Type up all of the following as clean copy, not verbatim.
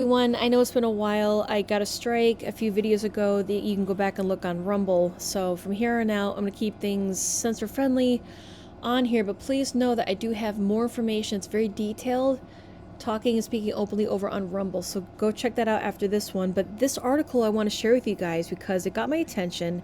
Everyone, I know it's been a while. I got a strike a few videos ago that you can go back and look on Rumble. So from here on out, I'm going to keep things censor friendly on here, but please know that I do have more information. It's very detailed, talking and speaking openly over on Rumble. So go check that out after this one. But this article I want to share with you guys because it got my attention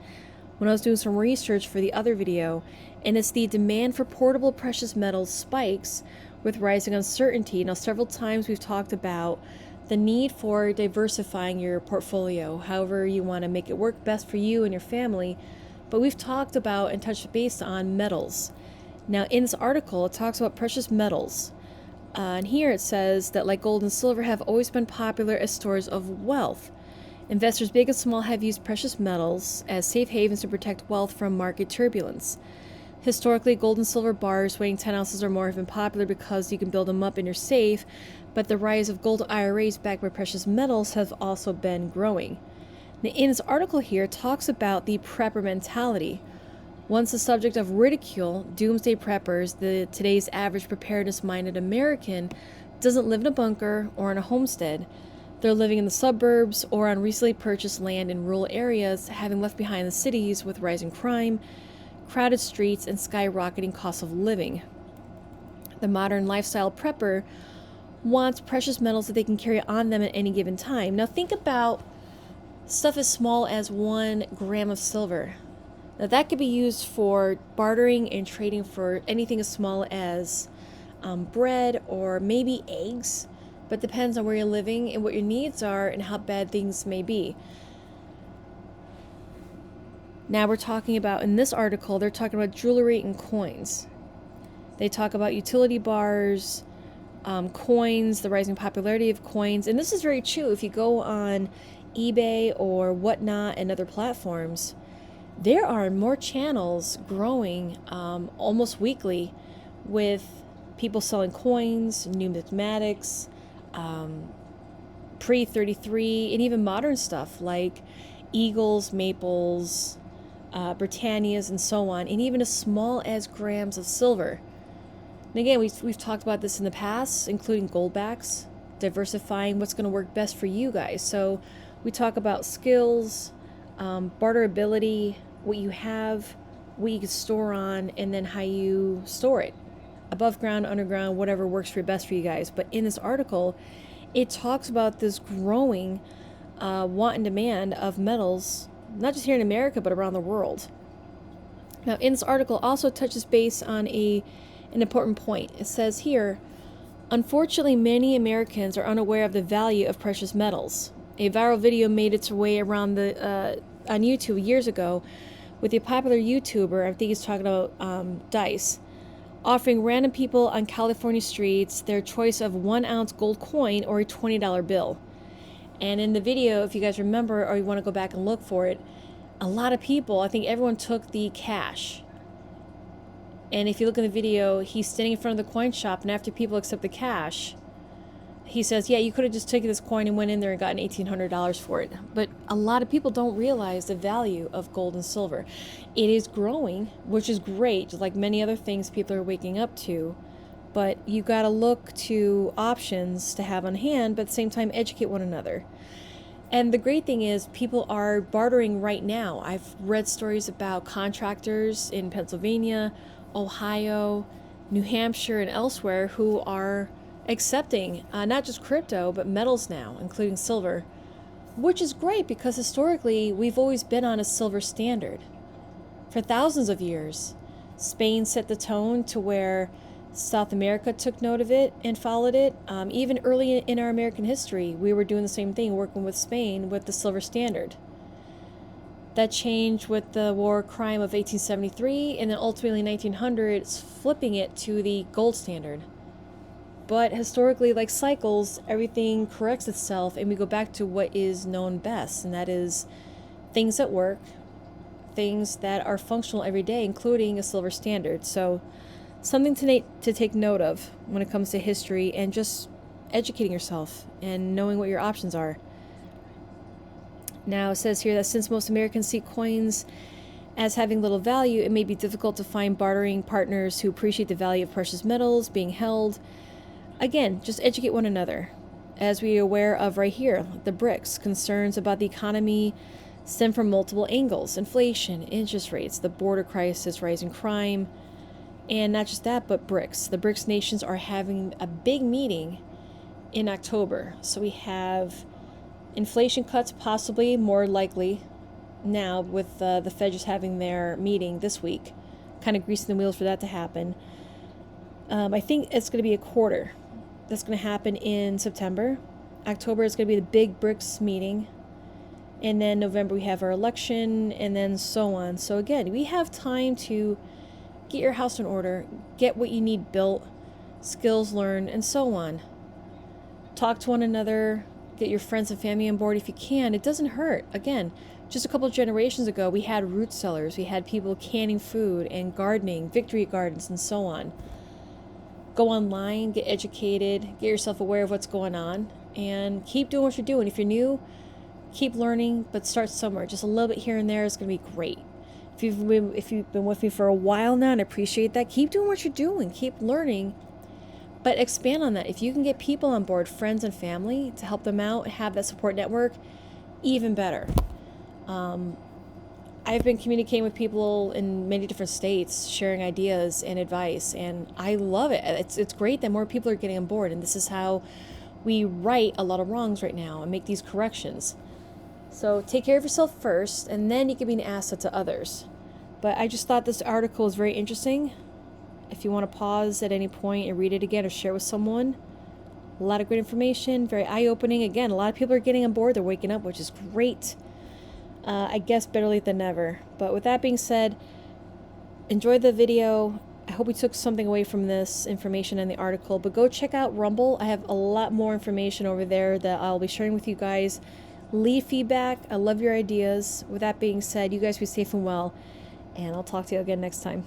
when I was doing some research for the other video, and it's the demand for portable precious metals spikes with rising uncertainty. Now, several times we've talked about the need for diversifying your portfolio, however you want to make it work best for you and your family, but we've talked about and touched base on metals. Now, in this article, it talks about precious metals. And here it says that, like gold and silver, have always been popular as stores of wealth. Investors big and small have used precious metals as safe havens to protect wealth from market turbulence. Historically, gold and silver bars weighing 10 ounces or more have been popular because you can build them up in your safe, but the rise of gold IRAs backed by precious metals have also been growing. Now, in this article here, it talks about the prepper mentality. Once the subject of ridicule, doomsday preppers, today's average preparedness-minded American, doesn't live in a bunker or in a homestead. They're living in the suburbs or on recently purchased land in rural areas, having left behind the cities with rising crime, crowded streets, and skyrocketing costs of living. The modern lifestyle prepper wants precious metals that they can carry on them at any given time. Now think about stuff as small as 1 gram of silver. Now that could be used for bartering and trading for anything as small as bread or maybe eggs, but depends on where you're living and what your needs are and how bad things may be. Now we're talking about, in this article, they're talking about jewelry and coins. They talk about utility bars, coins, the rising popularity of coins. And this is very true. If you go on eBay or whatnot and other platforms, there are more channels growing almost weekly with people selling coins, numismatics, pre-33, and even modern stuff like eagles, maples, Britannias, and so on, and even as small as grams of silver. And again, we've talked about this in the past, including goldbacks, diversifying what's going to work best for you guys. So we talk about skills, barterability, what you have, what you can store on, and then how you store it. Above ground, underground, whatever works for best for you guys. But in this article, it talks about this growing want and demand of metals, not just here in America, but around the world. Now, in this article also touches base on an important point. It says here, unfortunately, many Americans are unaware of the value of precious metals. A viral video made its way around on YouTube years ago with a popular YouTuber, I think he's talking about Dice, offering random people on California streets their choice of 1-ounce gold coin or a $20 bill. And in the video, if you guys remember or you want to go back and look for it, a lot of people, I think everyone took the cash. And if you look in the video, he's standing in front of the coin shop, and after people accept the cash, he says, yeah, you could have just taken this coin and went in there and gotten $1,800 for it. But a lot of people don't realize the value of gold and silver. It is growing, which is great, just like many other things people are waking up to. But you got to look to options to have on hand, but at the same time, educate one another. And the great thing is people are bartering right now. I've read stories about contractors in Pennsylvania, Ohio, New Hampshire, and elsewhere who are accepting not just crypto, but metals now, including silver, which is great because historically we've always been on a silver standard. For thousands of years, Spain set the tone to where South America took note of it and followed it. Even early in our American history, we were doing the same thing, working with Spain with the silver standard. That changed with the war crime of 1873, and then ultimately in 1900s, flipping it to the gold standard. But historically, like cycles, everything corrects itself, and we go back to what is known best, and that is things that work, things that are functional every day, including a silver standard. So something to take note of when it comes to history and just educating yourself and knowing what your options are. Now it says here that since most Americans see coins as having little value, it may be difficult to find bartering partners who appreciate the value of precious metals being held. Again, just educate one another. as we are aware of right here, the BRICS, concerns about the economy stem from multiple angles: inflation, interest rates, the border crisis, rising crime, and not just that, but BRICS. The BRICS nations are having a big meeting in October. So we have inflation cuts, possibly, more likely, now with the Fed just having their meeting this week, kind of greasing the wheels for that to happen. I think it's going to be a quarter that's going to happen in September. October is going to be the big BRICS meeting. And then November we have our election, and then so on. So again, we have time to get your house in order, get what you need built, skills learned, and so on. Talk to one another, get your friends and family on board if you can. It doesn't hurt. Again, just a couple of generations ago, we had root cellars. We had people canning food and gardening, victory gardens, and so on. Go online, get educated, get yourself aware of what's going on, and keep doing what you're doing. If you're new, keep learning, but start somewhere. Just a little bit here and there is going to be great. If you've been with me for a while now and appreciate that, keep doing what you're doing. Keep learning, but expand on that. If you can get people on board, friends and family, to help them out, have that support network, even better. I've been communicating with people in many different states, sharing ideas and advice, and I love it. It's great that more people are getting on board, and this is how we right a lot of wrongs right now and make these corrections. So take care of yourself first, and then you can be an asset to others. But I just thought this article is very interesting. If you want to pause at any point and read it again or share with someone, a lot of great information, very eye-opening. Again, a lot of people are getting on board. They're waking up, which is great. I guess better late than never. But with that being said, enjoy the video. I hope we took something away from this information in the article. But go check out Rumble. I have a lot more information over there that I'll be sharing with you guys. Leave feedback. I love your ideas. With that being said, you guys be safe and well. And I'll talk to you again next time.